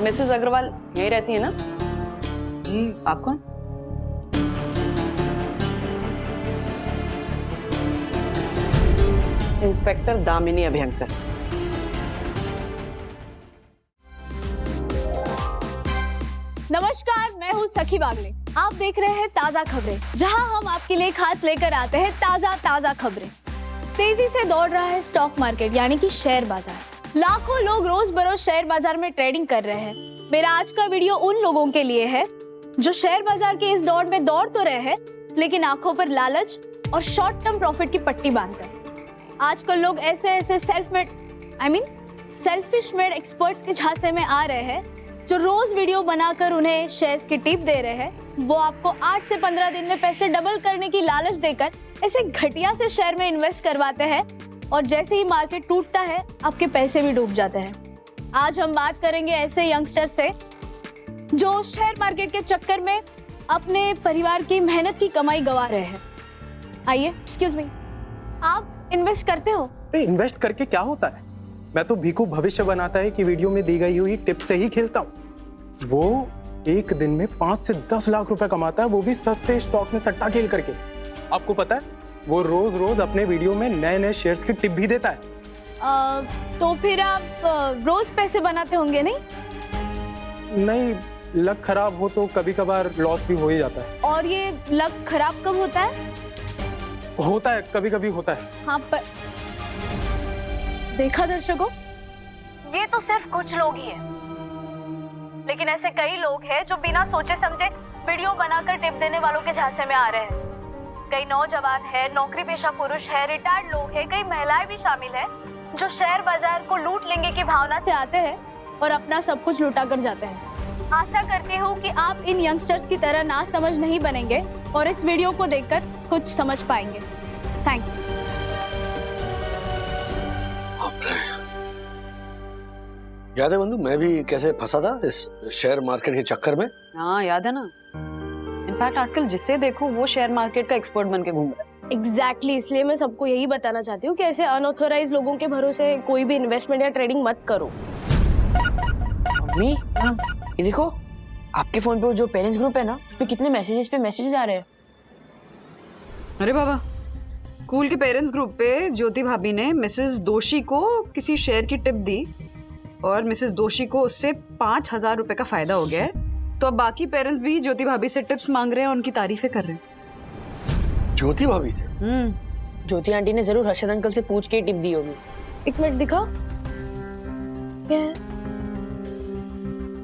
Mrs Agarwal यहीं रहती है ना? जी, आप कौन? इंस्पेक्टर दामिनी अभ्यंकर। नमस्कार, मैं हूँ सखी बागले। आप देख रहे हैं ताजा खबरें, जहां हम आपके लिए खास लेकर आते हैं ताजा खबरें। तेजी से दौड़ रहा है स्टॉक मार्केट यानी कि शेयर बाजार। लाखों लोग रोज बरोज शेयर बाजार में ट्रेडिंग कर रहे हैं। मेरा आज का वीडियो उन लोगों के लिए है जो शेयर बाजार के इस दौड़ में दौड़ तो रहे हैं, लेकिन आंखों पर लालच और शॉर्ट टर्म प्रॉफिट की पट्टी बांधते हैं। आजकल लोग ऐसे सेल्फिश मेड एक्सपर्ट्स के झांसे में आ रहे हैं, जो रोज वीडियो बनाकर उन्हें शेयर्स की टिप दे रहे हैं। वो आपको 8 से 15 दिन में पैसे डबल करने की लालच देकर ऐसे घटिया से शेयर में इन्वेस्ट करवाते हैं, और जैसे ही मार्केट टूटता है आपके पैसे भी डूब जाते हैं। आज हम बात करेंगे ऐसे यंगस्टर से जो शेयर मार्केट के चक्कर में अपने परिवार की मेहनत की कमाई गंवा रहे हैं। आइए, एक्सक्यूज मी, आप इन्वेस्ट करते हो? इन्वेस्ट करके क्या होता है? मैं तो भीखू भविष्य बनाता है कि वीडियो में दी गई हुई टिप से ही खेलता हूँ। वो एक दिन में 5 से 10 लाख रुपए कमाता है, वो भी सस्ते स्टॉक में सट्टा खेल करके। आपको पता है, वो रोज रोज अपने वीडियो में नए नए शेयर्स की टिप भी देता है। तो फिर आप रोज पैसे बनाते होंगे नहीं? नहीं, लक खराब हो तो कभी कभार लॉस भी हो ही जाता है। और ये लक खराब कब होता है? होता है, कभी कभी होता है। हाँ, पर देखा दर्शकों, ये तो सिर्फ कुछ लोग ही हैं, लेकिन ऐसे कई लोग हैं जो बिना सोचे समझे वीडियो बनाकर टिप देने वालों के झांसे में आ रहे हैं। कई नौजवान है, नौकरी पेशा पुरुष है, रिटायर्ड लोग हैं, कई महिलाएं भी शामिल हैं, जो शेयर बाजार को लूट लेंगे की भावना से आते हैं और अपना सब कुछ लुटा कर जाते हैं। आशा करती हूँ कि आप इन यंगस्टर्स की तरह ना समझ नहीं बनेंगे और इस वीडियो को देखकर कुछ समझ पाएंगे। Thank you. याद है बंधु, मैं भी कैसे फंसा था इस शेयर मार्केट के चक्कर में? हाँ, याद है ना। इनफैक्ट आजकल जिसे देखो वो शेयर मार्केट का एक्सपर्ट बन के घूम रहा है। एग्जैक्टली, इसलिए मैं सबको यही बताना चाहती हूँ कि ऐसे अनऑथोराइज लोगों के भरोसे कोई भी इन्वेस्टमेंट या ट्रेडिंग मत करो। मम्मी, ये देखो, आपके फोन पे वो जो पेरेंट्स ग्रुप है ना, उस पे कितने मैसेजेस आ रहे हैं। अरे बाबा, स्कूल के पेरेंट्स ग्रुप पे ज्योति भाभी ने मिसेस दोषी को किसी शेयर की टिप दी और मिसेस दोषी को उससे 5,000 रुपए का फायदा हो गया है। तो अब बाकी पेरेंट्स भी ज्योति भाभी से टिप्स मांग रहे हैं, उनकी तारीफें कर रहे हैं। ज्योति भाभी थे? ज्योति आंटी ने जरूर हर्षद अंकल से पूछ के टिप दी होगी। एक मिनट दिखाओ, क्या है?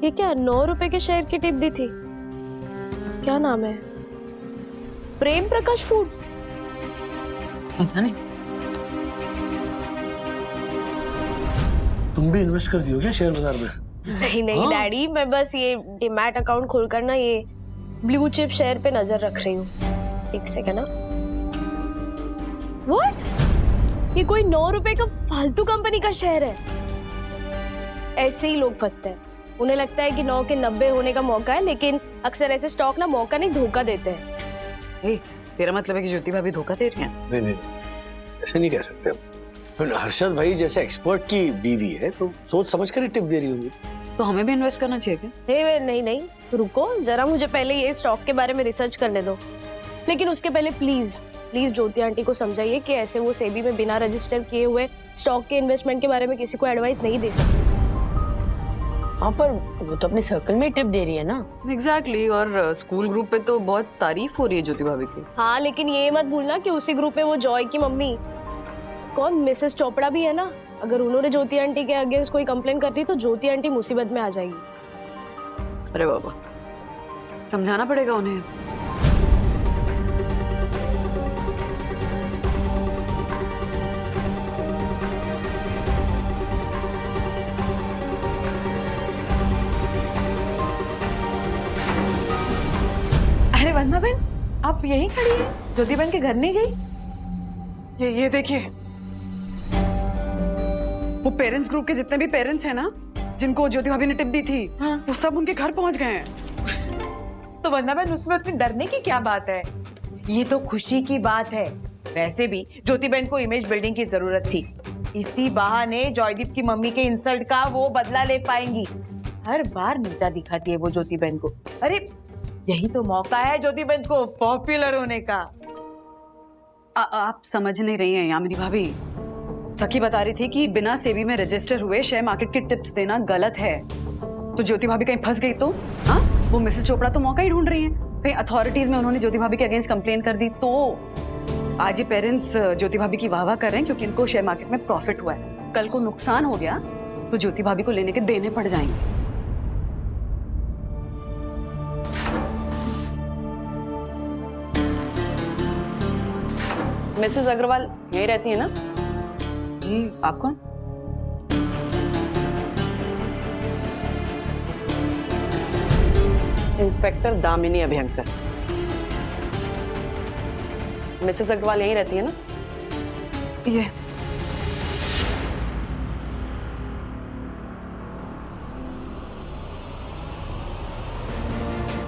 ये क्या 9 रुपए के शेयर की टिप दी थी? क्या नाम है? प्रेम प्रकाश फूड्स? पता नहीं। तुम भी इन्वेस्ट कर दियो क्या शेयर बाजार में? नहीं डैडी, मैं बस ये डीमैट अकाउंट खोलकर ना ये ब्लू चिप शेयर पे नजर रख रही हूँ। एक सेकंड ना। व्हाट? ये कोई 9 रुपए का फालतू कंपनी का शेयर है। ऐसे ही लोग फंसते हैं। उन्हें लगता है कि 9 के 90 होने का मौका है, लेकिन अक्सर ऐसे स्टॉक ना मौका नहीं धोखा देते हैं। तेरा मतलब है कि ज्योति भाभी धोखा दे रही हैं? नहीं, ऐसे नहीं कह सकते हम। हर्षद भाई जैसे एक्सपर्ट की बीवी है तो सोच समझ कर ही टिप दे रही होगी। तो हमें भी इन्वेस्ट करना चाहिए क्या? नहीं, रुको जरा, मुझे पहले ये स्टॉक के बारे में रिसर्च करने दो। लेकिन उसके पहले प्लीज ज्योति आंटी को समझाइए कि ऐसे वो सेबी में बिना रजिस्टर किए हुए स्टॉक के इन्वेस्टमेंट के बारे में किसी को एडवाइस नहीं दे सकती। हाँ, पर वो तो अपने सर्कल में टिप दे रही है ना। एग्जैक्टली, और स्कूल ग्रुप पे तो बहुत तारीफ हो रही है ज्योति भाभी की। हाँ, लेकिन ये मत भूलना कि उसी ग्रुप में वो जॉय की मम्मी कौन मिसेस चोपड़ा भी है ना। अगर उन्होंने ज्योति आंटी के अगेंस्ट कोई कंप्लेन करती तो ज्योति आंटी मुसीबत में आ जाएगी। अरे बाबा, समझाना पड़ेगा उन्हें। अरे वंदना बहन, आप यहीं खड़ी हैं? ज्योति बहन के घर नहीं गई? ये देखिए, वो पेरेंट्स ग्रुप के जितने भी पेरेंट्स हैं ना, जिनको ज्योति भाभी ने टिप दी थी, हाँ, वो सब उनके घर पहुंच गए हैं। तो वंदना बहन, उसमें उतनी डरने की क्या बात है? ये तो खुशी की बात है। वैसे भी ज्योति बहन को इमेज बिल्डिंग की जरूरत थी। इसी बहाने जॉयदीप की मम्मी के इंसल्ट का वो बदला ले पाएंगी। हर बार नीचा दिखाती है वो ज्योति बहन को। अरे यही तो मौका है ज्योति बहन को पॉपुलर होने का। आप समझ नहीं रही हैं यामिनी भाभी। सखी बता रही थी कि बिना सेबी में रजिस्टर हुए शेयर मार्केट की टिप्स देना गलत है। तो ज्योति भाभी कहीं फंस गई तो? हाँ, वो मिसेस चोपड़ा तो मौका ही ढूंढ रही हैं। कहीं अथॉरिटीज में उन्होंने ज्योति भाभी के अगेंस्ट कंप्लेन कर दी तो आज ये पेरेंट्स ज्योति भाभी की वाह कर रहे हैं क्योंकि इनको शेयर मार्केट में प्रॉफिट हुआ है। कल को नुकसान हो गया तो ज्योति भाभी को लेने के देने पड़ जाएंगे। मिसेस अग्रवाल यही रहती है ना? जी, आप कौन? इंस्पेक्टर दामिनी अभ्यंकर। मिसेस अग्रवाल यही रहती है ना? ये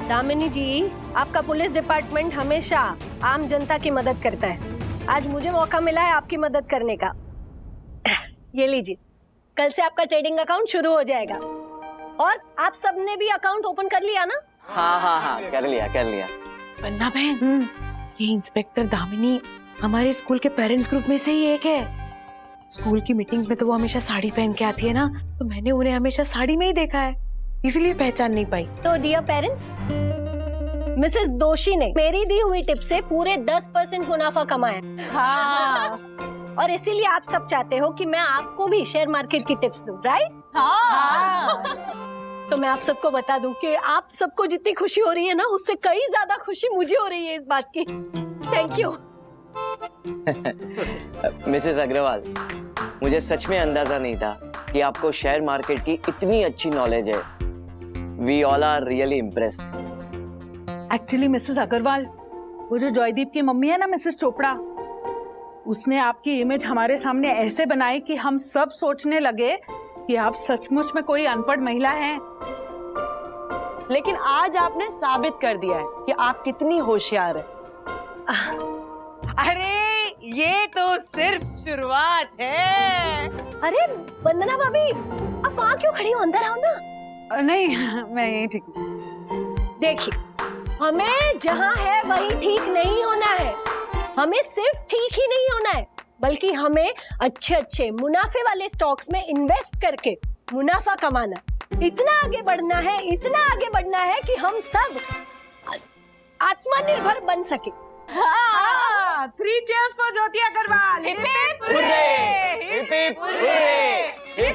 दामिनी जी, आपका पुलिस डिपार्टमेंट हमेशा आम जनता की मदद करता है। आज मुझे मौका मिला है आपकी मदद करने का। ये लीजिए, कल से आपका ट्रेडिंग अकाउंट शुरू हो जाएगा। और आप सबने भी अकाउंट ओपन कर लिया ना? हाँ, कर लिया। वंदना बहन, ये इंस्पेक्टर दामिनी हमारे स्कूल के पेरेंट्स ग्रुप में से ही एक है। स्कूल की मीटिंग्स में तो वो हमेशा साड़ी पहन के आती है ना, तो मैंने उन्हें हमेशा साड़ी में ही देखा है, इसलिए पहचान नहीं पाई। तो डियर पेरेंट्स, मिसेस दोषी ने मेरी दी हुई टिप से पूरे 10% मुनाफा कमाया। हाँ। और इसीलिए आप सब चाहते हो कि मैं आपको भी शेयर मार्केट की टिप्स दूं, राइट? हाँ। तो मैं आप सबको बता दूं कि आप सबको जितनी खुशी हो रही है ना, उससे कई ज्यादा खुशी मुझे हो रही है इस बात की। Thank you. मिसेस अग्रवाल, मुझे सच में अंदाजा नहीं था कि आपको शेयर मार्केट की इतनी अच्छी नॉलेज है। We all are really impressed. Actually Mrs Agarwal, वो जो जॉयदीप की मम्मी है ना, मिसेस चोपड़ा, उसने आपकी इमेज हमारे सामने ऐसे बनाई कि हम सब सोचने लगे कि आप सचमुच में कोई अनपढ़ महिला हैं। लेकिन आज आपने साबित कर दिया है कि आप कितनी होशियार है। अरे ये तो सिर्फ शुरुआत है। अरे वंदना भाभी, आप वहाँ क्यों खड़ी हो? अंदर आओ ना। नहीं, मैं यही ठीक हूँ। देखिए, हमें जहाँ है वहीं ठीक नहीं होना है। हमें सिर्फ ठीक ही नहीं होना है, बल्कि हमें अच्छे मुनाफे वाले स्टॉक्स में इन्वेस्ट करके मुनाफा कमाना। इतना आगे बढ़ना है कि हम सब आत्मनिर्भर बन सके। हाँ, 3 cheers for Jyoti Agarwal. Hip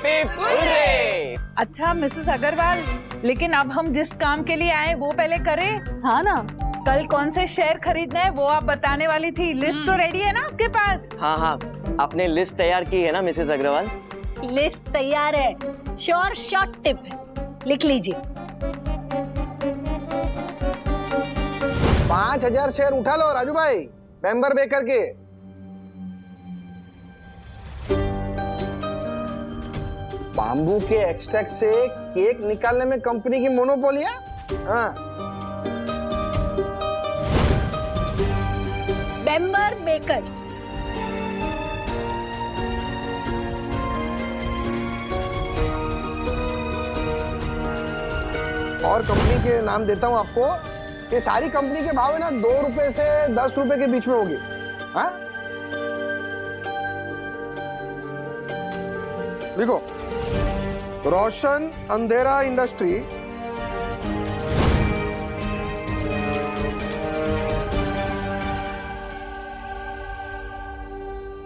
hip hurray. अच्छा मिसेस अग्रवाल, लेकिन अब हम जिस काम के लिए आए वो पहले करें, हाँ ना? कल कौन से शेयर खरीदने हैं वो आप बताने वाली थी। लिस्ट तो रेडी है ना आपके पास? हाँ, आपने लिस्ट तैयार की है ना मिसेस अग्रवाल? लिस्ट तैयार है। श्योर शॉर्ट टिप लिख लीजिए। 5000 शेयर उठा लो राजू भाई, मेंबर बेकर के। बाम्बू के एक्सट्रैक्ट से केक निकालने में कंपनी की मोनोपोली है। हाँ। Member bakers. और कंपनी के नाम देता हूं आपको। ये सारी कंपनी के भाव है ना 2 रुपए से 10 रुपए के बीच में होगी। हाँ, देखो, रोशन अंधेरा इंडस्ट्री,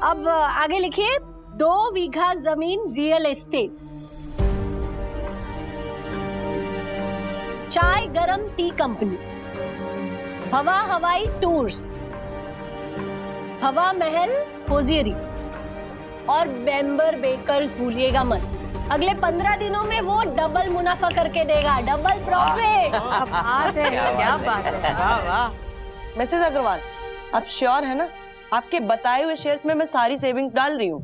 अब आगे लिखिए 2 बीघा जमीन रियल एस्टेट। चाय गरम टी कंपनी, हवा हवाई टूर्स, हवा महल होजियरी और मेंबर बेकर्स भूलिएगा मत। अगले 15 दिनों में वो डबल मुनाफा करके देगा, डबल प्रॉफिट। क्या बात है, वाह वाह। मिसेस अग्रवाल, आप श्योर है ना? आपके बताए हुए शेयर्स में मैं सारी सेविंग्स डाल रही हूँ।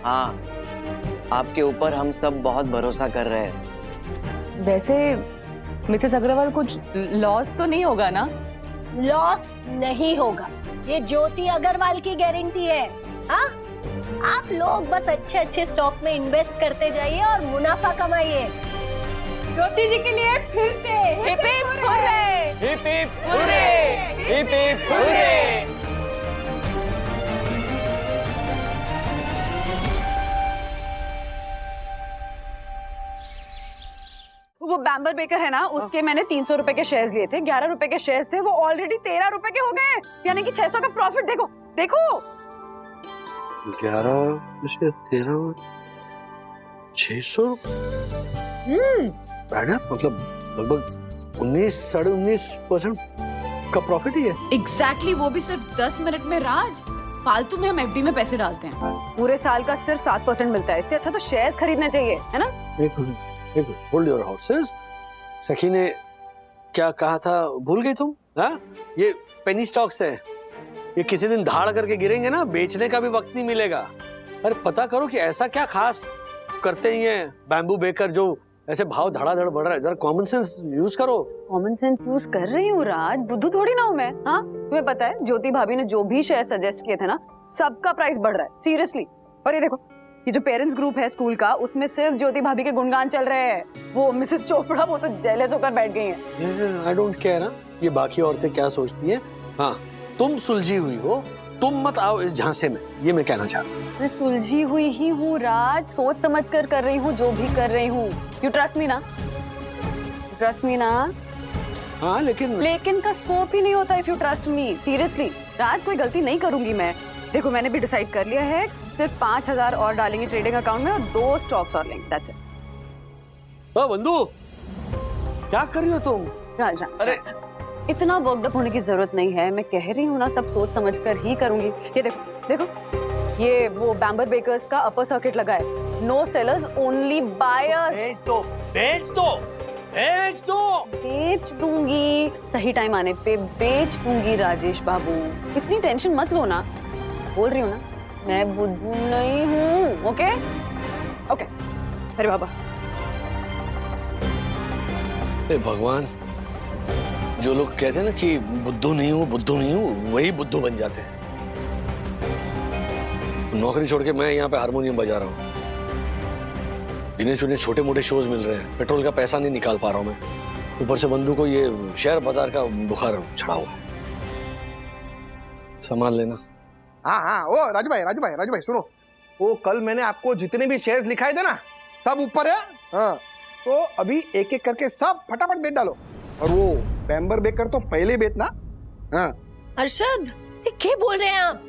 हाँ, आपके ऊपर हम सब बहुत भरोसा कर रहे हैं। वैसे मिसेस अग्रवाल, कुछ लॉस तो नहीं होगा ना? लॉस नहीं होगा, ये ज्योति अग्रवाल की गारंटी है। हाँ, आप लोग बस अच्छे अच्छे स्टॉक में इन्वेस्ट करते जाइए और मुनाफा कमाइए। ज्योति जी के लिए फिर से hip hip hurray! Hip hip hurray! Hip hip hurray! वो बैम्बर बेकर है ना, उसके मैंने 300 रुपए के शेयर्स लिए थे, 11 रुपए के शेयर्स थे, वो ऑलरेडी 13 रुपए के हो गए, यानी कि 600 का प्रॉफिट। देखो देखो 11 से 13 600 मैडम, मतलब लगभग 19-19.5% का प्रॉफिट ही है। एग्जैक्टली वो भी सिर्फ 10 मिनट में। राज, फालतू में हम एफडी में पैसे डालते हैं, पूरे साल का सिर्फ 7% मिलता है। इससे अच्छा तो शेयर्स खरीदने चाहिए, है ना? एक मिनट, होल्ड योर हॉर्सेस। सखी ने क्या कहा था, भूल गई तुम? हाँ, ये पेनी स्टॉक्स है, ये किसी दिन धाड़ करके गिरेंगे ना, बेचने का भी वक्त नहीं मिलेगा। अरे पता करो कि ऐसा क्या खास करते ही हैं बैम्बू बेकर जो ऐसे भाव धड़ाधड़ बढ़ रहा है। जरा कॉमन सेंस यूज करो। कॉमन सेंस यूज कर रही हूँ राज, बुद्धू थोड़ी ना हूँ मैं। हाँ, तुम्हें पता है ज्योति भाभी ने जो भी शेयर सजेस्ट किए थे ना, सबका प्राइस बढ़ रहा है सीरियसली। और ये देखो, ये जो पेरेंट्स ग्रुप है स्कूल का, उसमें सिर्फ ज्योति भाभी के गुणगान चल रहे हैं। वो मिसेस चोपड़ा, वो तो जेलस होकर बैठ गई हैं। आई डोंट केयर ना ये बाकी औरतें क्या सोचती हैं। हाँ, तुम सुलझी हुई हो, तुम मत आओ इस झांसे में, ये मैं कहना चाह रहा हूँ। मैं सुलझी हुई ही हूँ राज, सोच समझ कर रही हूँ जो भी कर रही हूँ। यू ट्रस्ट मी ना? ट्रस्ट मी ना? हाँ, लेकिन का स्कोप ही नहीं होता if you trust me. Seriously Raj, कोई गलती नहीं करूंगी मैं। देखो मैंने भी डिसाइड कर लिया है, सिर्फ 5,000 और डालेंगे ट्रेडिंग अकाउंट में और 2 स्टॉक्स और लेंगे, दैट्स इट। बंधु, क्या कर रही हो तुम? राज, अरे इतना वर्कड अप होने की जरूरत नहीं है, मैं कह रही हूँ ना, सब सोच समझ कर ही करूंगी। ये देखो देखो, ये वो बैम्बर बेकर्स का अपर सर्किट लगा है, नो सेलर्स ओनली बायर्स। बेच दो, बेच दो, बेच दो। बेच दूंगी, सही टाइम आने पे बेच दूंगी राजेश बाबू, इतनी टेंशन मत लो ना। बोल रही हूँ ना, मैं बुद्धू नहीं हूँ। ओके ओके, अरे बाबा। भगवान, जो लोग कहते हैं ना कि बुद्धू नहीं हूँ, वही बुद्धू बन जाते हैं। नौकरी छोड़ के मैं यहाँ पे हारमोनियम बजा रहा हूँ, गिने चुने छोटे मोटे शोज मिल रहे हैं, पेट्रोल का पैसा नहीं निकाल पा रहा हूँ मैं, ऊपर से बंधु को ये शेयर बाजार का बुखार चढ़ा हुआ है। संभाल लेना। हाँ, ओ राजू भाई सुनो, वो कल मैंने आपको जितने भी शेयर्स लिखाए थे ना, सब ऊपर है। हाँ, तो अभी एक एक करके सब फटाफट बेच डालो, और वो बैम्बर बेकर तो पहले बेचना। हाँ। अरशद, ये क्या बोल रहे हैं आप?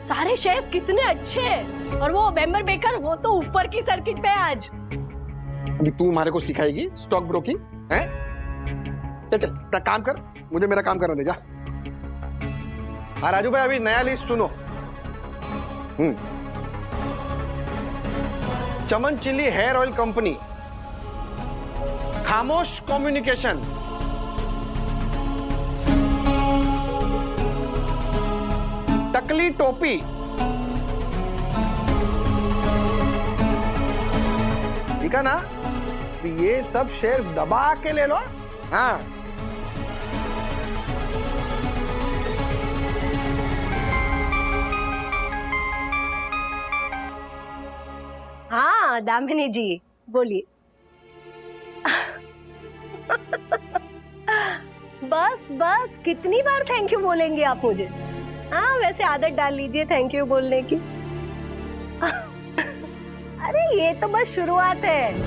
सारे शेयर्स कितने अच्छे हैं, और वो बैम्बर बेकर, वो तो ऊपर की सर्किट पे है आज। अभी तू हमारे को सिखाएगी स्टॉक ब्रोकिंग है? चल अपना काम कर, मुझे मेरा काम करने दे जा। हाँ राजू भाई, अभी नया लिस्ट सुनो। चमन चिल्ली हेयर ऑयल कंपनी, खामोश कम्युनिकेशन, टकली टोपी, ठीक है ना? ये सब शेयर्स दबा के ले लो। हाँ, हाँ दामिनी जी, बोलिए। बस बस, कितनी बार थैंक यू बोलेंगे आप मुझे? हाँ, वैसे आदत डाल लीजिए थैंक यू बोलने की। अरे ये तो बस शुरुआत है,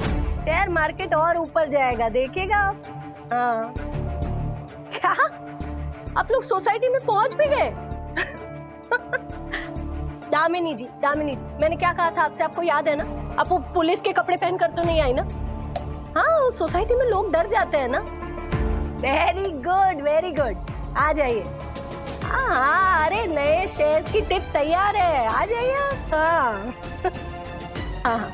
शेयर मार्केट और ऊपर जाएगा, देखिएगा आप। हाँ, क्या आप लोग सोसाइटी में पहुंच भी गए? दामिनी जी, मैंने क्या कहा था आपसे, आपको याद है ना? आप वो पुलिस के कपड़े पहनकर तो नहीं आई ना? हाँ, सोसाइटी में लोग डर जाते हैं ना। वेरी गुड, आ जाइए। हाँ, अरे नए शेयर्स की टिप तैयार है, आ जाइए आप। हाँ हाँ,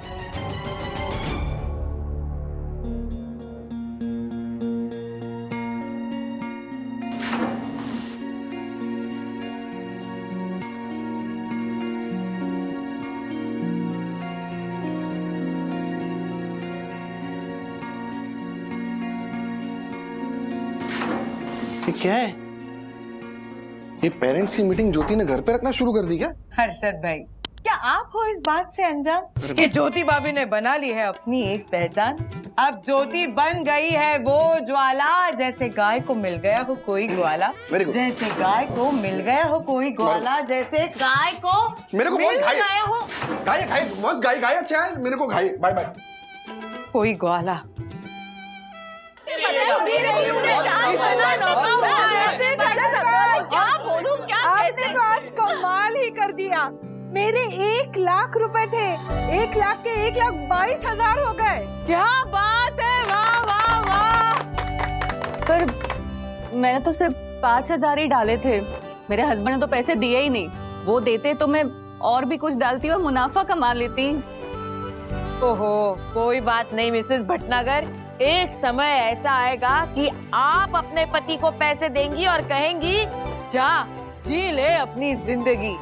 ये क्या है? ये पेरेंट्स की मीटिंग ज्योति ने घर पे रखना शुरू कर दी क्या? हर्षद भाई, क्या आप हो इस बात से अनजान कि ज्योति भाभी ने बना ली है अपनी एक पहचान? अब ज्योति बन गई है वो ज्वाला, जैसे गाय को मिल गया हो कोई ग्वाला, मेरे को। जैसे गाय को मिल गया हो कोई ग्वाला, जैसे गाय को मेरे को मिल बहुत घाई गया हो घाई घाई मस्त घाई घाई अच्छा है मेरे को घाई बाय बाय कोई ग्वाला। आपने तो आज कमाल ही कर दिया। मेरे 1,00,000 रुपए थे, 1,00,000 के 1,22,000 हो गए। क्या बात है, वाह वाह वाह। पर मैंने तो सिर्फ 5,000 ही डाले थे। मेरे हस्बैंड ने तो पैसे दिए ही नहीं। वो देते तो मैं और भी कुछ डालती और मुनाफा कमा लेती। ओहो, कोई बात नहीं मिसेस भटनागर, एक समय ऐसा आएगा कि आप अपने पति को पैसे देंगी और कहेंगी जा जी ले अपनी जिंदगी।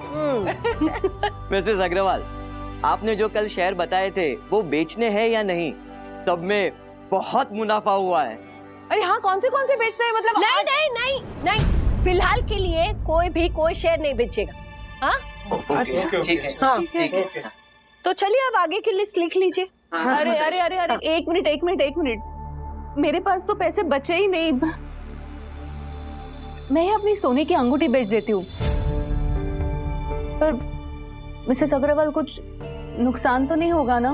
मिसेस अग्रवाल, आपने जो कल शेयर बताए थे वो बेचने हैं या नहीं? सब में बहुत मुनाफा हुआ है। अरे हाँ, कौन से बेचना है मतलब? नहीं नहीं नहीं नहीं, फिलहाल के लिए कोई शेयर नहीं बेचेगा। हाँ अच्छा, ठीक है। हाँ ठीक है। तो चलिए अब आगे की लिस्ट लिख लीजिए। अरे अरे अरे अरे, एक मिनट। मेरे पास तो पैसे बचे ही नहीं। मैं अपनी सोने की अंगूठी बेच देती हूँ। पर मिसेस अग्रवाल, कुछ नुकसान तो नहीं होगा ना?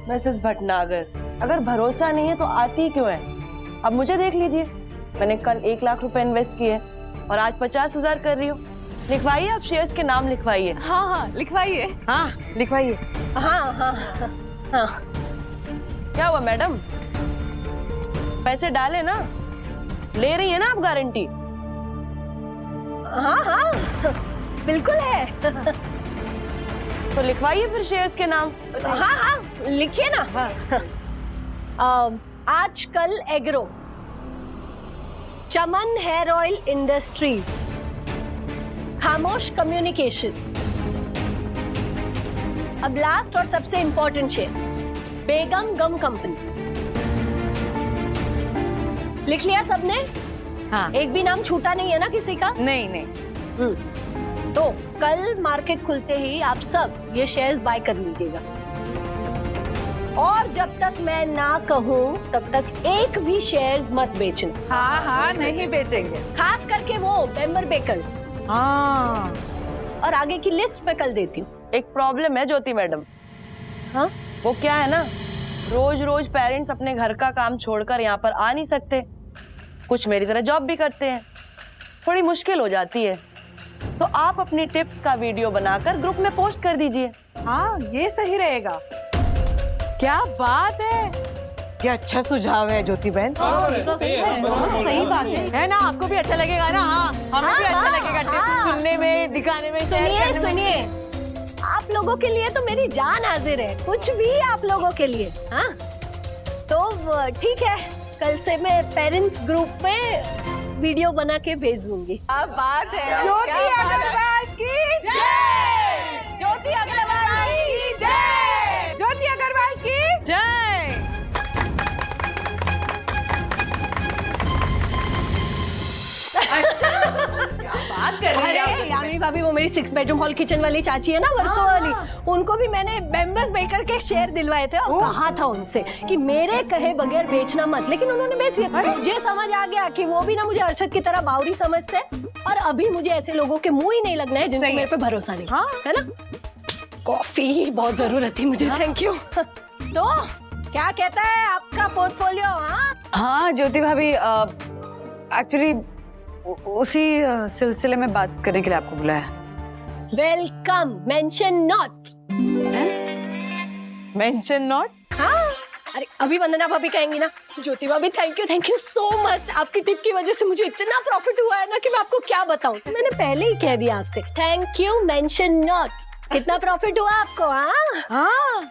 मिसेस भटनागर, अगर भरोसा नहीं है तो आती क्यों है? अब मुझे देख लीजिए, मैंने कल 1,00,000 रुपए इन्वेस्ट किए और आज 50,000 कर रही हूँ। लिखवाइए, आप शेयर्स के नाम लिखवाइए। हाँ लिखवाइए। हाँ लिखवाइए। हाँ हाँ हाँ। क्या हुआ मैडम, पैसे डाले ना? ले रही है ना आप गारंटी? हाँ बिल्कुल है। तो लिखवाइए फिर शेयर्स के नाम। हाँ लिखिए ना। आजकल एग्रो, चमन हेयर ऑयल इंडस्ट्रीज, खामोश कम्युनिकेशन, अब लास्ट और सबसे इंपॉर्टेंट शेयर बेगम गम कंपनी। लिख लिया सबने? हाँ। एक भी नाम छूटा नहीं है ना किसी का? नहीं। तो कल मार्केट खुलते ही आप सब ये शेयर्स बाय कर लीजिएगा और जब तक मैं ना कहूँ तब तक एक भी शेयर्स मत बेचना। हाँ नहीं बेचेंगे। खास करके वो बेम्बर बेकर्स। हाँ। और आगे की लिस्ट मैं कल देती हूँ। एक प्रॉब्लम है ज्योति मैडम। हाँ? वो क्या है ना, रोज पेरेंट्स अपने घर का काम छोड़कर यहाँ पर आ नहीं सकते। कुछ मेरी तरह जॉब भी करते हैं, थोड़ी मुश्किल हो जाती है। तो आप अपनी टिप्स का वीडियो बनाकर ग्रुप में पोस्ट कर दीजिए। हाँ ये सही रहेगा। क्या बात है, ये अच्छा सुझाव है ज्योति बहन। सही बात है ना? आपको भी अच्छा लगेगा ना? हाँ, हमें भी अच्छा लगेगा टिप्स सुनने में, दिखाने में, शेयर करने में। सुनिए, आप लोगों के लिए तो मेरी जान हाजिर है, कुछ भी आप लोगों के लिए। हाँ तो ठीक है, कल से मैं पेरेंट्स ग्रुप में वीडियो बना के भेज दूंगी। क्या बात है। ज्योति अग्रवाल की जय। ज्योति अग्रवाल की जय। ज्योति अग्रवाल की जय। बात कर रही है। अरे यामिनी भाभी, वो मेरी 6 बेडरूम हॉल किचन वाली चाची है ना, वर्षों वाली, उनको भी मैंने मेंबर्स बेकर के शेयर दिलवाए थे और कहा था उनसे कि मेरे कहे बगैर बेचना मत, लेकिन उन्होंने बेच दिया। मुझे समझ आ गया कि वो भी ना मुझे अरशद की तरह बावरी समझते हैं और अभी मुझे ऐसे लोगों के मुंह ही नहीं लगना है जिनको मेरे पे भरोसा नहीं। हाँ? है ना? कॉफी ही बहुत जरूरत थी मुझे। Thank you. तो क्या कहता है आपका पोर्टफोलियो? हाँ ज्योति भाभी, एक्चुअली उसी सिलसिले में बात करने के लिए आपको बुलाया। Welcome, mention not. Mention not? हाँ, अरे अभी वंदना भाभी कहेंगी ना, ज्योति भाभी थैंक यू सो मच, आपकी टिप की वजह से मुझे इतना प्रॉफिट हुआ है ना कि मैं आपको क्या बताऊं। तो मैंने पहले ही कह दिया आपसे, थैंक यू मेंशन नॉट। कितना प्रॉफिट हुआ आपको? हाँ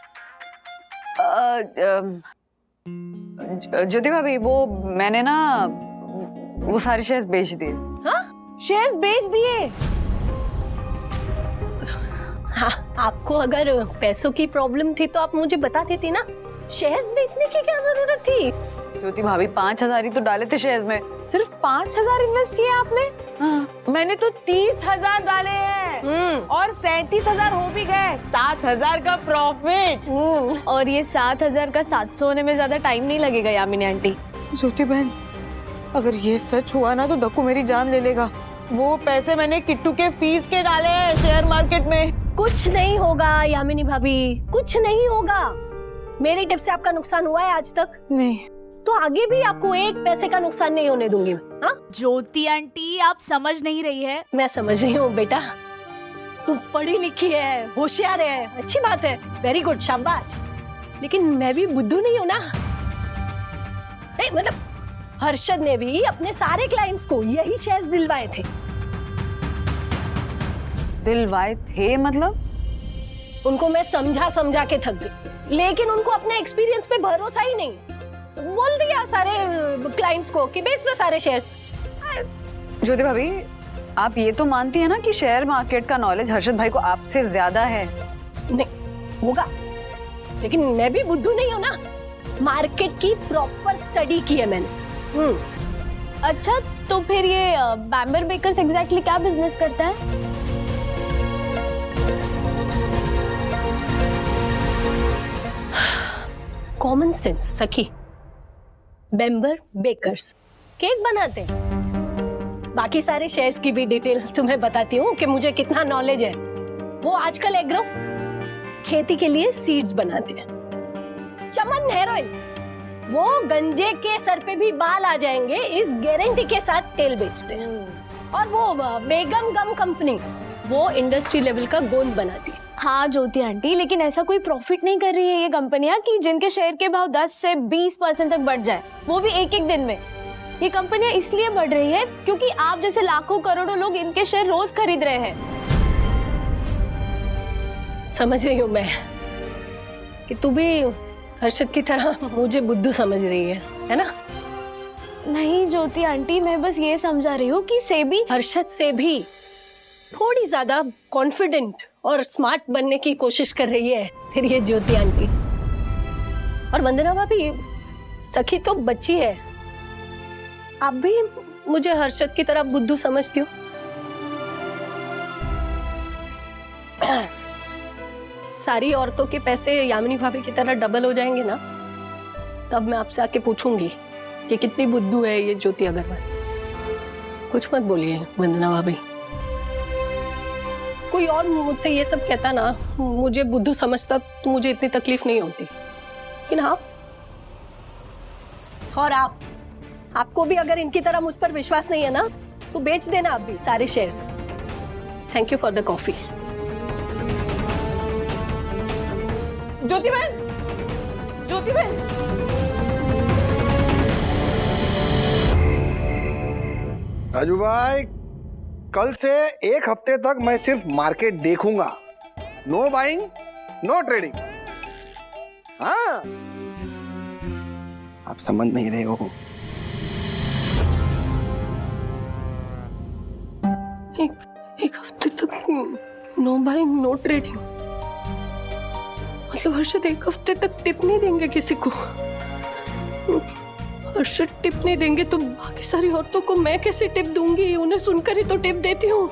ज्योति भाभी, वो मैंने ना वो सारे शेयर्स बेच दिए। हाँ? शेयर्स बेच दिए? हाँ, आपको अगर पैसों की प्रॉब्लम थी तो आप मुझे बता देती ना, शेयर्स बेचने की क्या जरूरत थी? ज्योति भाभी 5,000 ही तो डाले थे शेयर्स में। सिर्फ 5,000 इन्वेस्ट किए आपने? हाँ। मैंने तो 30,000 डाले हैं और 37,000 हो भी गए। 7,000 का प्रॉफिट। और ये 7,000 का 700 होने में ज्यादा टाइम नहीं लगेगा यामिनी आंटी। ज्योति बहन, अगर ये सच हुआ ना तो दक्कू मेरी जान ले लेगा। वो पैसे मैंने किट्टू के फीस के डाले हैं शेयर मार्केट में। कुछ नहीं होगा यामिनी भाभी, कुछ नहीं होगा। मेरी टिप से आपका नुकसान हुआ है आज तक? नहीं। तो आगे भी आपको एक पैसे का नुकसान नहीं होने दूंगी मैं। हाँ? ज्योति आंटी आप समझ नहीं रही है। मैं समझ रही हूँ बेटा, तू पढ़ी लिखी है, होशियार है, अच्छी बात है, वेरी गुड, शाबाश। लेकिन मैं भी बुद्धू नहीं हूँ ना। मतलब हर्षद ने भी अपने सारे क्लाइंट्स को यही शेयर्स दिलवाए थे। दिलवाए थे मतलब? उनको मैं समझा के थक गई, लेकिन उनको अपने एक्सपीरियंस पे भरोसा ही नहीं। बोल दिया सारे क्लाइंट्स को कि बेच दो सारे शेयर्स। ज्योति भाभी, आप ये तो मानती है ना कि शेयर मार्केट का नॉलेज हर्षद भाई को आपसे ज्यादा है? नहीं होगा, लेकिन मैं भी बुद्धू नहीं हूँ ना। मार्केट की प्रॉपर स्टडी की है मैंने। अच्छा, तो फिर ये बैम्बर बेकर्स एग्जैक्टली क्या बिजनेस करता है? कॉमन सेंस सखी। बैम्बर बेकर्स केक बनाते हैं। बाकी सारे शेयर्स की भी डिटेल्स तुम्हें बताती हूँ कि मुझे कितना नॉलेज है। वो आजकल एग्रो खेती के लिए सीड्स बनाते हैं। चमन हेयर ऑयल, वो गंजे के सर पे भी बाल आ जाएंगे इस गारंटी के साथ तेल बेचते हैं। और वो बेगम गम कंपनी, वो इंडस्ट्री लेवल का गोंद बनाती है। हाँ ज्योति आंटी, लेकिन ऐसा कोई प्रॉफिट नहीं कर रही है ये कंपनियां कि जिनके शेयर के भाव 10 से 20% तक बढ़ जाए, वो भी एक एक दिन में। ये कंपनियां इसलिए बढ़ रही है क्योंकि आप जैसे लाखों करोड़ों लोग इनके शेयर रोज खरीद रहे हैं। समझ रही हूँ मैं कि तू भी हर्षद की तरह मुझे बुद्धू समझ रही है ना? नहीं ज्योति आंटी, मैं बस ये समझा रही हूँ कि सेबी हर्षद से भी थोड़ी ज्यादा कॉन्फिडेंट और स्मार्ट बनने की कोशिश कर रही है फिर ये ज्योति आंटी। और वंदना भाभी, सखी तो बच्ची है, आप भी मुझे हर्षद की तरह बुद्धू समझती हो? सारी औरतों के पैसे यामिनी भाभी की तरह डबल हो जाएंगे ना, तब मैं आपसे आके पूछूंगी कि कितनी बुद्धू है ये ज्योति अग्रवाल। कुछ मत बोलिए वंदना भाभी। कोई और मुझसे ये सब कहता ना, मुझे बुद्धू समझता तो मुझे इतनी तकलीफ नहीं होती। लेकिन आप और आपको भी अगर इनकी तरह मुझ पर विश्वास नहीं है ना, तो बेच देना आप भी सारे shares. Thank you for the coffee. Jyoti बहन, ज्योति बहन, राजू भाई, कल से एक हफ्ते तक मैं सिर्फ मार्केट देखूंगा। No buying, no trading. हाँ, आप समझ नहीं रहे हो। एक हफ्ते तक नो बाइंग नो ट्रेडिंग, मतलब हर्षद एक हफ्ते तक टिप नहीं देंगे किसी को? हर्षद टिप नहीं देंगे तो बाकी सारी औरतों को मैं कैसे टिप दूंगी? उन्हें सुनकर ही तो टिप देती हूँ।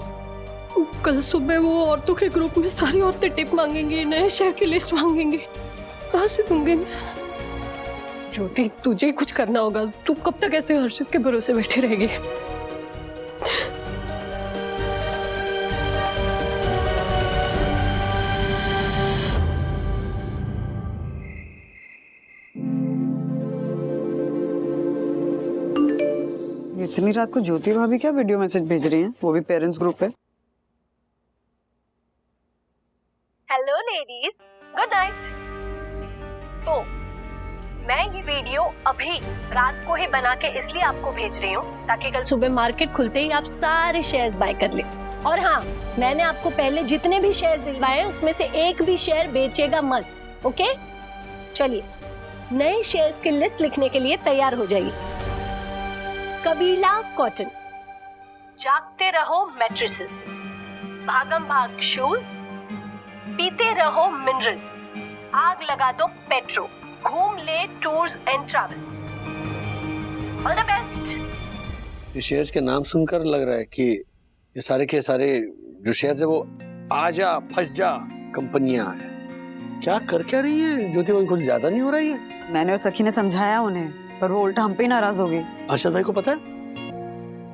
कल सुबह वो औरतों के ग्रुप में सारी औरतें टिप मांगेंगी, नए शेयर की लिस्ट मांगेंगी, कहाँ से दूंगी मैं? ज्योति, तुझे कुछ करना होगा। तू कब तक ऐसे हर्षद के भरोसे बैठी रहेगी? इतनी रात को ज्योति भाभी क्या वीडियो मैसेज भेज रही हैं, वो भी पेरेंट्स ग्रुप पे? Hello ladies, good night. तो मैं ये वीडियो अभी रात को ही बना के इसलिए आपको भेज रही हूँ ताकि कल सुबह मार्केट खुलते ही आप सारे शेयर्स बाय कर ले। और हाँ, मैंने आपको पहले जितने भी शेयर दिलवाए हैं उसमें से एक भी शेयर बेचेगा मत, ओके? चलिए नए शेयर्स की लिस्ट लिखने के लिए तैयार हो जाइए। कबीला कॉटन, जागते रहो मैट्रेसेस, भागम भाग शूज, पीते रहो मिनरल्स, आग लगा दो पेट्रो, घूम ले tours and travels, all the best. ये शेयर्स के नाम सुनकर लग रहा है कि ये सारे के सारे जो शेयर्स है वो आजा फंस जा कंपनियां हैं। क्या कर क्या रही है ज्योति भाभी, कुछ ज्यादा नहीं हो रही है? मैंने और सखी ने समझाया उन्हें, पर वो उल्टा हम पे ही नाराज हो गई। अर्शद भाई को पता है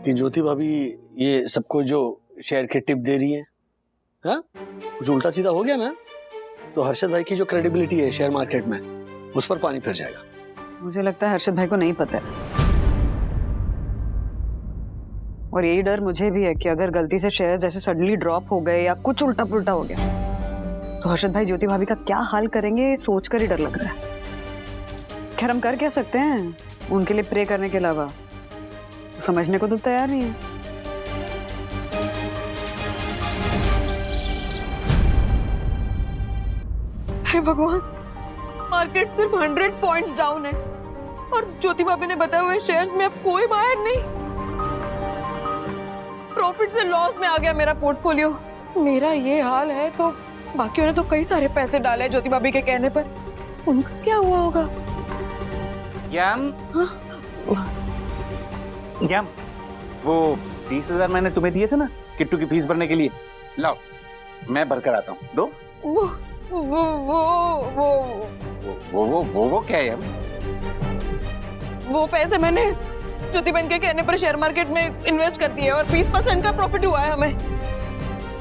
कि ज्योति भाभी ये सबको जो शेयर के टिप दे रही है, हाँ कुछ उल्टा सीधा हो गया ना तो हर्षद भाई की जो क्रेडिबिलिटी है शेयर मार्केट में उस पर पानी फिर जाएगा। मुझे लगता है हर्षद भाई को नहीं पता है, और यही डर मुझे भी है कि अगर गलती से शेयर्स ऐसे सडनली ड्रॉप हो गए या कुछ उल्टा पुल्टा हो गया तो हर्षद भाई ज्योति भाभी का क्या हाल करेंगे, सोचकर ही डर लग रहा है। खैर हम कर क्या सकते हैं उनके लिए प्रे करने के अलावा, समझने को तो तैयार नहीं है। हे भगवान, मार्केट सिर्फ 100 पॉइंट्स डाउन है और ज्योति भाभी ने बताए हुए शेयर्स में अब कोई बायर नहीं। प्रॉफिट से लॉस में आ गया मेरा पोर्टफोलियो। मेरा ये हाल है तो बाकियों ने तो कई सारे पैसे डाले ज्योति भाभी के कहने पर, उनका क्या हुआ होगा? यम, वो 30,000 मैंने तुम्हें दिए थे ना किट्टू की फीस भरने के लिए, लाओ मैं भर कर आता हूँ। दो। वो क्या है यम? वो पैसे मैंने ज्योति बहन के कहने पर शेयर मार्केट में इन्वेस्ट कर दिए और 20% का प्रॉफिट हुआ है हमें।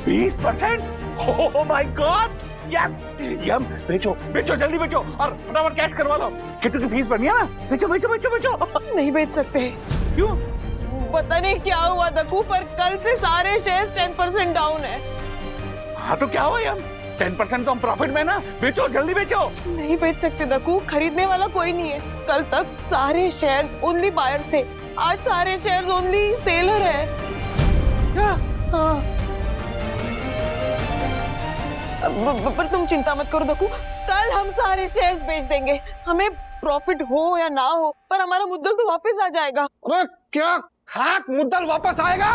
20%? Oh my God! यम बेचो बेचो, जल्दी बेचो और फटाफट कैश करवा लो। किट्टू की फीस भरनी है ना, बेचो बेचो बेचो बेचो। नहीं बेच सकते। क्यों? पता नहीं क्या हुआ दक्कू, पर कल से सारे शेयर्स 10% डाउन है। हाँ तो क्या हुआ यम? 10% तो हम प्रॉफिट में ना, बेचो जल्दी बेचो। नहीं बेच सकते दक्कू, खरीदने वाला कोई नहीं है। कल तक सारे शेयर्स ओनली बायर्स थे, आज सारे शेयर्स ओनली सेलर है। क्या? हाँ। पर तुम चिंता मत करो दक्कू, कल हम सारे शेयर्स बेच देंगे। हमें प्रॉफिट हो या ना हो, पर हमारा मुद्दल तो वापस आ जाएगा। अरे क्या खाक मुद्दल वापस आएगा?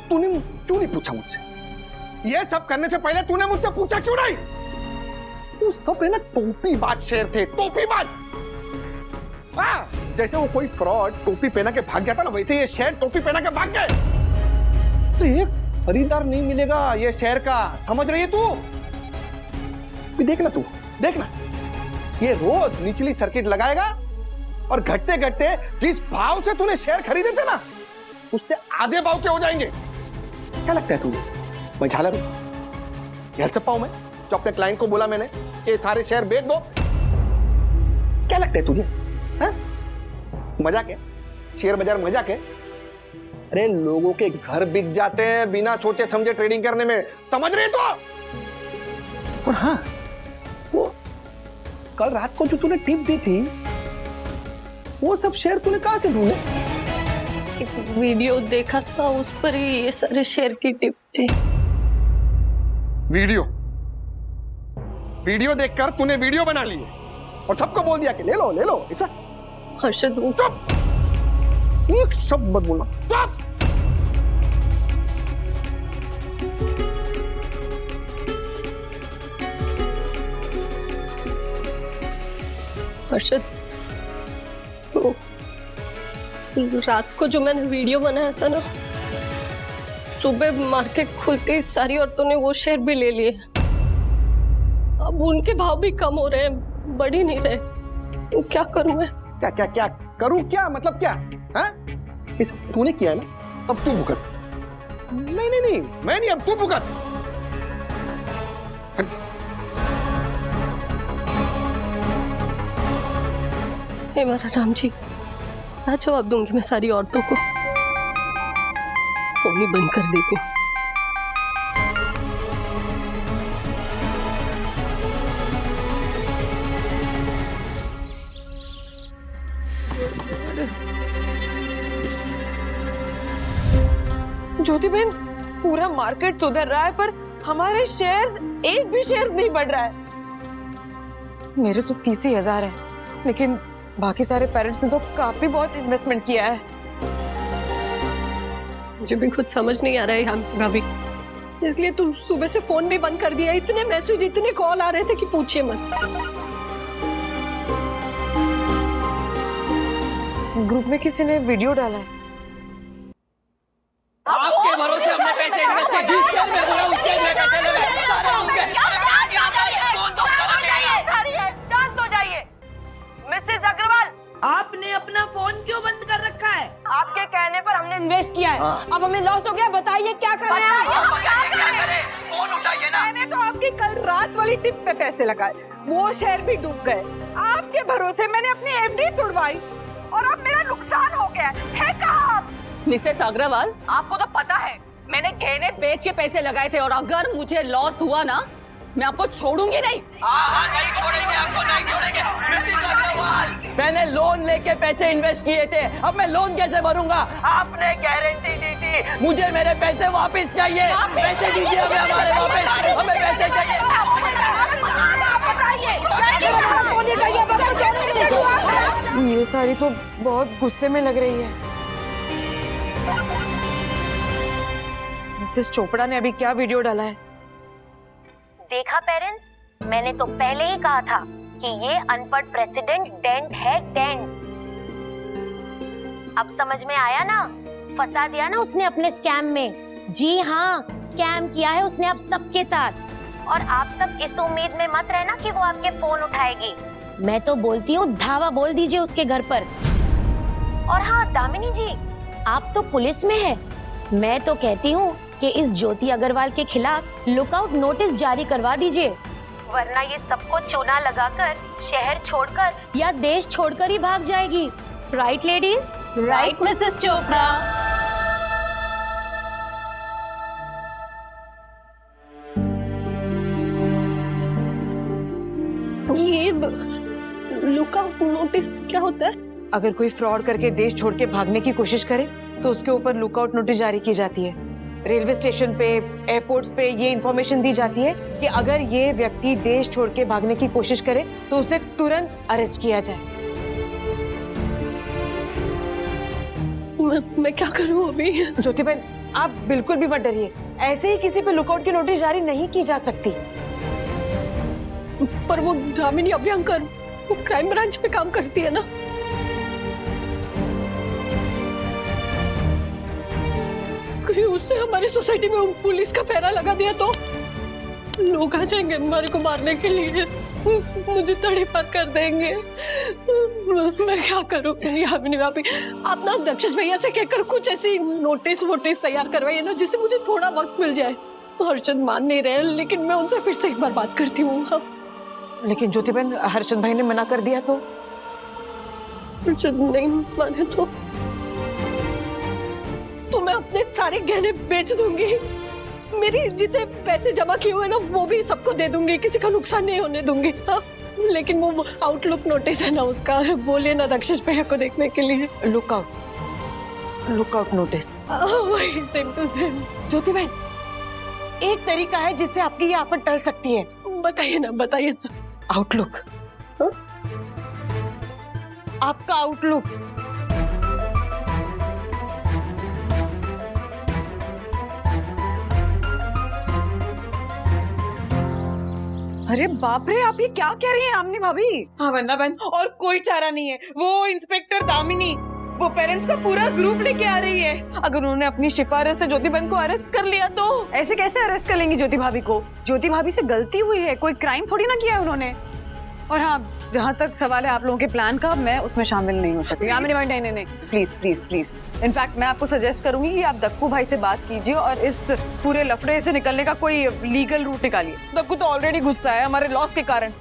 तूने क्यों नहीं पूछा मुझसे? ये सब करने से पहले तूने मुझसे पूछा क्यों नहीं? वो सब है ना टोपीबाज शेर थे, टोपीबाज। हाँ, जैसे वो कोई फ्रॉड टोपी पहना के भाग जाता ना, वैसे ये शेर टोपी पहना के भाग गए। तो एक खरीदार नहीं मिलेगा ये शेर का, समझ रही है तू? देखना तू, देखना, ये रोज निचली सर्किट लगाएगा और घटते घटते जिस भाव से तूने शेयर खरीदे थे ना उससे आधे भाव के हो जाएंगे। क्या लगता है तुझे मैं झालर हूं? हेल्प पाऊं मैं जो अपने क्लाइंट को बोला मैंने कि सारे शेयर बेच दो? क्या लगता है तुझे? हाँ? मजाक है? शेयर बाजार मजाक है? अरे लोगों के घर बिक जाते हैं बिना सोचे समझे ट्रेडिंग करने में, समझ रहे तो? और हाँ, वो कल रात को जो तूने टिप दी थी वो सब शेयर तूने कहां से ढूंढे? वीडियो देखा था, उस पर ही ये सारे शेयर की टिप थी। वीडियो देखकर तूने वीडियो बना ली और सबको बोल दिया कि ले लो ऐसा? हर्षद, चुप, एक शब्द मत बोलना, चुप। हर्षद, तो रात को जो मैंने वीडियो बनाया था ना, सुबह मार्केट खुलते ही सारी औरतों ने वो शेयर भी ले लिए। अब उनके भाव भी कम हो रहे हैं, बढ़ ही नहीं रहे। तो क्या करूं मैं? क्या करूं? क्या मतलब क्या? हाँ? इस तूने किया है ना, अब तू भुगत। नहीं, मैं नहीं, अब तू भुगत। हे मेरा राम जी, क्या जवाब दूंगी मैं सारी औरतों को? फोन ही बंद कर देती हूँ। ज्योति बहन, पूरा मार्केट सुधर रहा है पर हमारे शेयर्स, एक भी शेयर्स नहीं बढ़ रहा है। मेरे तो 30,000 है, लेकिन बाकी सारे पेरेंट्स ने तो काफी बहुत इन्वेस्टमेंट किया है। मुझे भी खुद समझ नहीं आ रहा है भाभी, इसलिए तुम सुबह से फोन भी बंद कर दिया। इतने मैसेज, इतने कॉल आ रहे थे कि पूछिए मत। ग्रुप में किसी ने वीडियो डाला है। आपके भरोसे हमने पैसे इन्वेस्ट किए, जिस शेयर में बोला उस शेयर में पैसे लगे, सारे उनके। शांत हो जाइए। मिसेस अग्रवाल, आपने अपना फोन क्यों बंद कर रखा है? आपके कहने पर हमने इन्वेस्ट किया है। अब हमें लॉस हो गया, बताइए क्या करें? फोन उठाइए ना। मैंने तो आपकी कल रात वाली टिप पे पैसे लगाए, वो शेयर भी डूब गए। आपके भरोसे मैंने अपनी एफडी तुड़वाई और अब मेरा नुकसान हो गया है। कहाँ आप? मिसेस अग्रवाल, आपको तो पता है मैंने गहने बेच के पैसे लगाए थे, और अगर मुझे लॉस हुआ ना, मैं आपको छोड़ूंगी नहीं। हाँ, नहीं छोड़ेंगे, आपको नहीं छोड़ेंगे। मिसेस अग्रवाल, मैंने लोन लेके पैसे इन्वेस्ट किए थे, अब मैं लोन कैसे भरूंगा? आपने गारंटी दी थी, मुझे मेरे पैसे वापस चाहिए। पैसे दीजिए हमें, हमारे वापस, हमें पैसे चाहिए। ये सारी तो बहुत गुस्से में लग रही है। मिसेस चोपड़ा ने अभी क्या वीडियो डाला है? देखा पेरेंट्स, मैंने तो पहले ही कहा था कि ये अनपढ़ प्रेसिडेंट डेंट है, डेंट। अब समझ में आया ना? फंसा दिया ना उसने अपने स्कैम में। जी हाँ, स्कैम किया है उसने आप सबके साथ। और आप सब इस उम्मीद में मत रहना कि वो आपके फोन उठाएगी। मैं तो बोलती हूँ धावा बोल दीजिए उसके घर पर। और हाँ दामिनी जी, आप तो पुलिस में है, मैं तो कहती हूँ कि इस ज्योति अग्रवाल के खिलाफ लुकआउट नोटिस जारी करवा दीजिए, वरना ये सबको चूना लगाकर शहर छोड़कर या देश छोड़कर ही भाग जाएगी। Right ladies? Right Mrs Chopra. ये लुकआउट नोटिस क्या होता है? अगर कोई फ्रॉड करके देश छोड़ के भागने की कोशिश करे तो उसके ऊपर लुकआउट नोटिस जारी की जाती है। रेलवे स्टेशन पे, एयरपोर्ट्स पे ये इंफॉर्मेशन दी जाती है कि अगर ये व्यक्ति देश छोड़ के भागने की कोशिश करे तो उसे तुरंत अरेस्ट किया जाए। मैं क्या करूं अभी? ज्योति बहन, आप बिल्कुल भी मत डरिए, ऐसे ही किसी पे लुकआउट की नोटिस जारी नहीं की जा सकती। पर वो दामिनी अभ्यंकर, वो क्राइम ब्रांच पे काम करती है ना। कहीं उससे हमारी सोसाइटी में पुलिस का पहरा लगा दिया तो लोग आ जाएंगे हमारे को मारने के लिए, मुझे तड़ीपार कर देंगे। मैं क्या करूं? आप ना दक्षिश भैया से कहकर कुछ ऐसी नोटिस तैयार करवाइए ना, जिससे मुझे थोड़ा वक्त मिल जाए। हर्षद मान नहीं रहे, लेकिन मैं उनसे फिर से एक बार बात करती हूँ। लेकिन ज्योति बहन, हर्षद भाई ने मना कर दिया तो? हर्षद नहीं माने तो मैं अपने सारे गहने बेच दूंगी। मेरी जितने पैसे जमा किए हुए ना वो भी सबको दे दूंगी, किसी का नुकसान नहीं होने दूंगी। हाँ? लेकिन वो आउटलुक नोटिस है ना उसका, बोले ना दक्षिश भैया को देखने के लिए। लुकआउट नोटिस वही सेम टू सेम। ज्योति बहन, एक तरीका है जिससे आपकी ये आफत टल सकती है। बताइए ना। आउटलुक। आपका आउटलुक। अरे बाप रे, आप ये क्या कह रही हैं आमनी भाभी? हाँ वंदना बहन, और कोई चारा नहीं है। वो इंस्पेक्टर दामिनी वो पेरेंट्स का पूरा ग्रुप लेके आ रही है। अगर उन्होंने अपनी सिफारिश से ज्योति बहन को अरेस्ट कर लिया तो? ऐसे कैसे अरेस्ट कर लेंगी ज्योति भाभी को? ज्योति भाभी से गलती हुई है, कोई क्राइम थोड़ी ना किया है उन्होंने। और हाँ, जहाँ तक सवाल है आप लोगों के प्लान का, मैं उसमें शामिल नहीं हो सकती। नहीं, प्लीज। इनफैक्ट मैं आपको सजेस्ट करूंगी कि आप दक्कू भाई से बात कीजिए और इस पूरे लफड़े से निकलने का कोई लीगल रूट निकालिए। दक्कू तो ऑलरेडी गुस्सा है हमारे लॉस के कारण।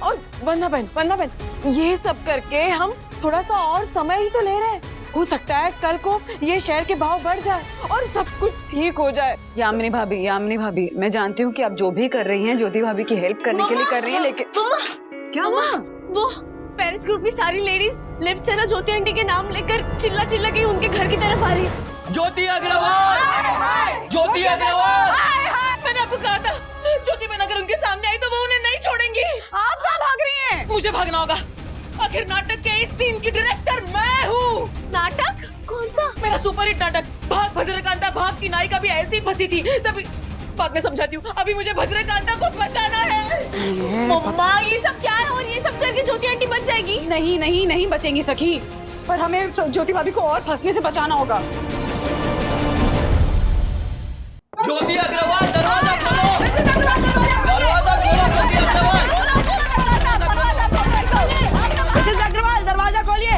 और वंदना बहन, ये सब करके हम थोड़ा सा और समय ही तो ले रहे हैं। हो सकता है कल को ये शेयर के भाव बढ़ जाए और सब कुछ ठीक हो जाए। यामिनी भाभी, मैं जानती हूँ कि आप जो भी कर रही हैं ज्योति भाभी की हेल्प करने के लिए कर रही हैं, लेकिन क्या हुआ? वो पेरिस ग्रुप की सारी लेडीज लिफ्ट से ना ज्योति आंटी के नाम लेकर चिल्ला के उनके घर की तरफ आ रही है। ज्योति अग्रवाल! मैंने आपको कहा था, ज्योति बहन अगर उनके सामने आई तो वो उन्हें नहीं छोड़ेंगी। आप कहाँ भाग रही हैं? मुझे भागना होगा। आखिर नाटक के इस सीन की डायरेक्टर मैं हूँ। नाटक? कौन सा? मेरा सुपरहिट नाटक भाग भद्रकांता भाग की नायिका भी ऐसी फंसी थी, तभी बाद में समझाती हूँ, अभी मुझे भद्रकांता को बचाना है। मम्मा ये सब क्या है और ये सब करके ज्योति आंटी बच जाएगी? नहीं नहीं नहीं बचेंगी सखी, पर हमें ज्योति भाभी को और फंसने से बचाना होगा। ज्योति अग्रवाल दरवाजा खोलो, दरवाजा खोलो ज्योति अग्रवाल। मिसेस अग्रवाल दरवाजा खोलिए,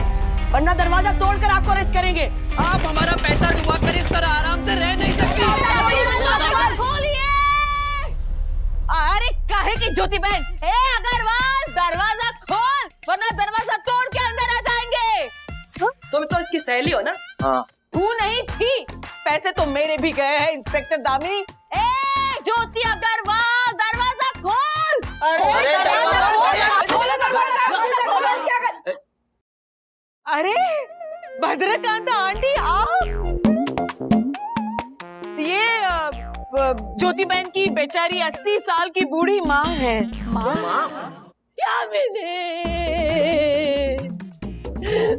वरना दरवाजा तोड़कर आपको अरेस्ट करेंगे। आप हमारा पैसा डुबा कर इस तरह आराम से रह नहीं सकती। खोलिए। अरे काहे की ज्योति बहन, ए अग्रवाल दरवाजा खोल, वरना दरवाजा तोड़ के अंदर आ जाएंगे। तुम तो इसकी सहेली हो ना? हाँ। तू नहीं थी, पैसे तो मेरे भी गए हैं इंस्पेक्टर दामिनी। ए ज्योति अग्रवाल दरवाजा खोल। अरे दरवाजा खोल, दरवाजा क्या कर? अरे भद्रकांता आंटी आओ। ये ज्योति बहन की बेचारी 80 साल की बूढ़ी माँ है। माँ क्या मैंने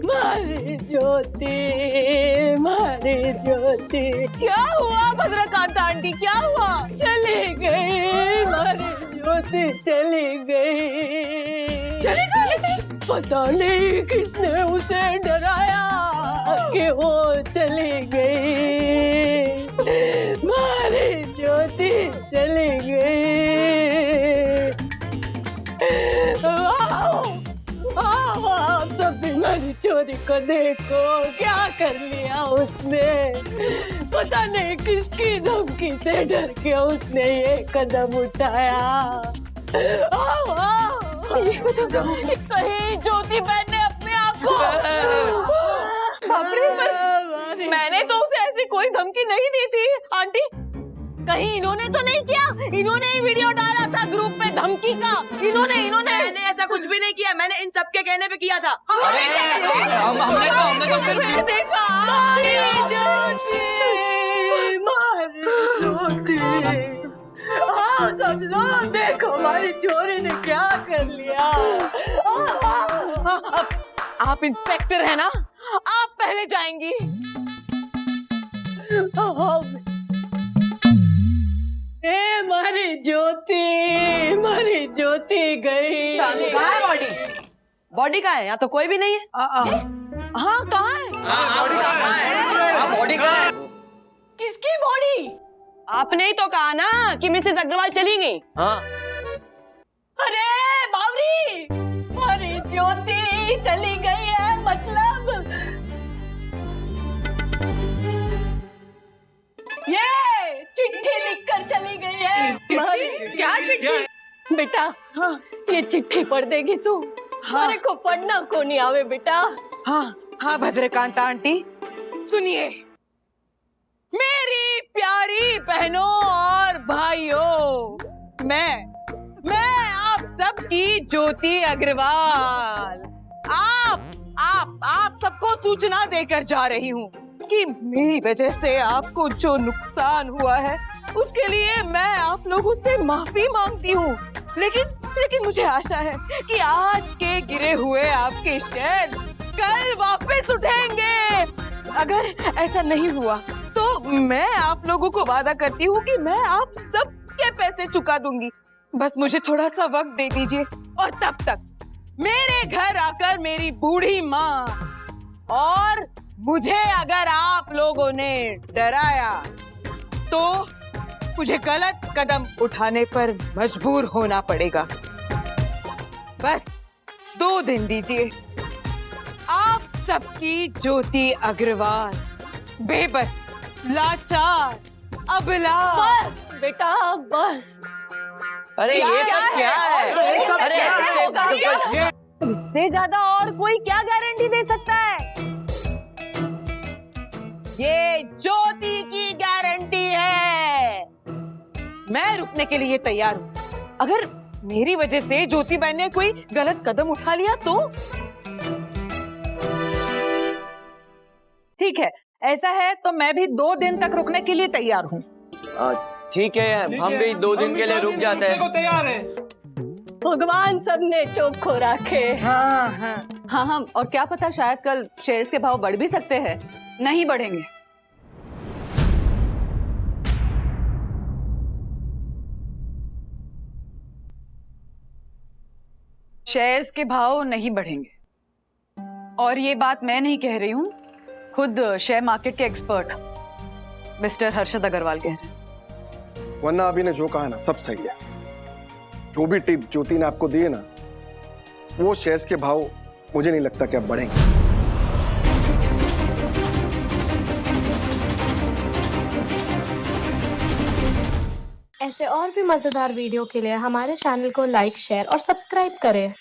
मारे ज्योति, मारे ज्योति। क्या हुआ भद्रकांता आंटी, क्या हुआ? चले गए, मारे ज्योति चले गए। चले गए? पता नहीं किसने उसे डराया कि वो चले गए, मारे ज्योति चले गए। आप सब भी मेरी चोरी को देखो, क्या कर लिया उसने। पता नहीं किसकी धमकी से डर के उसने ये कदम उठाया। कहीं ज्योति बहन ने अपने आप को मैंने तो उसे ऐसी कोई धमकी नहीं दी थी आंटी। कहीं इन्होंने तो नहीं किया? इन्होंने ही वीडियो डाला था ग्रुप पे धमकी का। इन्होंने मैंने ऐसा कुछ भी नहीं किया, मैंने इन सब के कहने पे किया था। हमने तो सिर्फ देखा। हाँ सब लोग देखो हमारी चोरी ने क्या कर लिया। आप इंस्पेक्टर है ना, आप पहले जाएंगी। मारी ज्योति गई। कहाँ है बॉडी? बॉडी कहाँ है? यहाँ तो कोई भी नहीं है। हाँ कहाँ है? बॉडी कहाँ है? किसकी बॉडी? आपने ही तो कहा ना कि मिसेस अग्रवाल चली गई। हाँ। अरे बावरी, मारी ज्योति चली गई है मतलब ये चिट्ठी लिखकर चली गई है। क्या चिट्ठी? बेटा हाँ, ये चिट्ठी पढ़ देगी तू? हाँ। मेरे को पढ़ना को नहीं आवे बेटा। हाँ हाँ भद्रकांता आंटी सुनिए, मेरी प्यारी बहनों और भाइयों, मैं आप सबकी ज्योति अग्रवाल आप सबको सूचना देकर जा रही हूँ कि मेरी वजह से आपको जो नुकसान हुआ है उसके लिए मैं आप लोगों से माफी मांगती हूँ। लेकिन मुझे आशा है कि आज के गिरे हुए आपके शेयर कल वापस उठेंगे। अगर ऐसा नहीं हुआ तो मैं आप लोगों को वादा करती हूँ कि मैं आप सबके पैसे चुका दूंगी। बस मुझे थोड़ा सा वक्त दे दीजिए और तब तक मेरे घर आकर मेरी बूढ़ी माँ और मुझे अगर आप लोगों ने डराया तो मुझे गलत कदम उठाने पर मजबूर होना पड़ेगा। बस 2 दिन दीजिए। आप सबकी ज्योति अग्रवाल बेबस, लाचार, अबला। बस बेटा बस। अरे ये सब क्या है? अरे इससे ज्यादा और कोई क्या गारंटी दे सकता है? ये ज्योति की गारंटी है। मैं रुकने के लिए तैयार हूँ। अगर मेरी वजह से ज्योति बहन ने कोई गलत कदम उठा लिया तो? ठीक है, ऐसा है तो मैं भी 2 दिन तक रुकने के लिए तैयार हूँ। ठीक है, हम भी 2 दिन के लिए रुक जाते हैं। तैयार है। भगवान सबने चोखो रखे। हाँ और क्या पता शायद कल शेयर्स के भाव बढ़ भी सकते हैं। नहीं बढ़ेंगे। शेयर्स के भाव नहीं बढ़ेंगे, और ये बात मैं नहीं कह रही हूँ, खुद शेयर मार्केट के एक्सपर्ट मिस्टर हर्षद अग्रवाल कह रहे हैं। वरना अभी ने जो कहा ना सब सही है। जो भी टिप ज्योति ने आपको दी है ना, वो शेयर्स के भाव मुझे नहीं लगता कि अब बढ़ेंगे। ऐसे और भी मजेदार वीडियो के लिए हमारे चैनल को लाइक, शेयर और सब्सक्राइब करें।